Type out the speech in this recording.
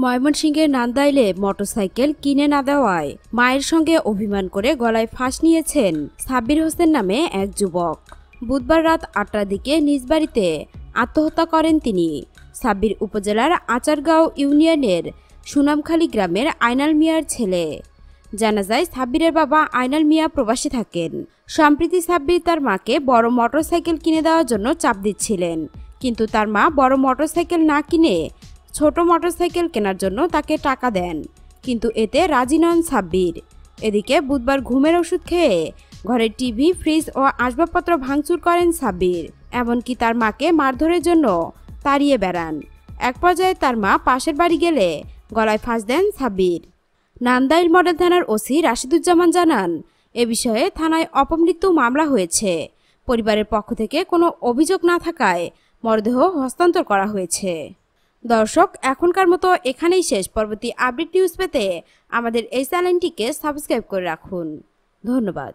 ময়মনসিংহের নান্দাইলে মোটরসাইকেল কিনে না দেওয়ায় মায়ের সঙ্গে অভিমান করে গলায় ফাঁস নিয়েছেন সাব্বির হোসেন নামে এক যুবক। বুধবার রাত ৮টার দিকে নিজ বাড়িতে আত্মহত্যা করেন তিনি। সাব্বির উপজেলার আচারগাঁও ইউনিয়নের সুনামখালী গ্রামের আইনাল মিয়ার ছেলে। জানা যায়, সাব্বিরের বাবা আইনাল মিয়া প্রবাসী থাকেন। সম্প্রতি সাব্বির তার মাকে বড় মোটরসাইকেল কিনে দেওয়ার জন্য চাপ দিচ্ছিলেন, কিন্তু তার মা বড় মোটরসাইকেল না কিনে ছোট মোটরসাইকেল কেনার জন্য তাকে টাকা দেন, কিন্তু এতে রাজি নন সাব্বির। এদিকে বুধবার ঘুমের ওষুধ খেয়ে ঘরের টিভি, ফ্রিজ ও আসবাবপত্র ভাঙচুর করেন সাব্বির। এমনকি তার মাকে মারধরের জন্য তাড়িয়ে বেড়ান। এক পর্যায়ে তার মা পাশের বাড়ি গেলে গলায় ফাঁস দেন সাব্বির। নান্দাইল মডেল থানার ওসি রাশিদুজ্জামান জানান, এ বিষয়ে থানায় অপমৃত্যু মামলা হয়েছে। পরিবারের পক্ষ থেকে কোনো অভিযোগ না থাকায় মরদেহ হস্তান্তর করা হয়েছে। দর্শক, এখনকার মতো এখানেই শেষ। পরবর্তী আপডেট নিউজ পেতে আমাদের এই চ্যানেলটিকে সাবস্ক্রাইব করে রাখুন। ধন্যবাদ।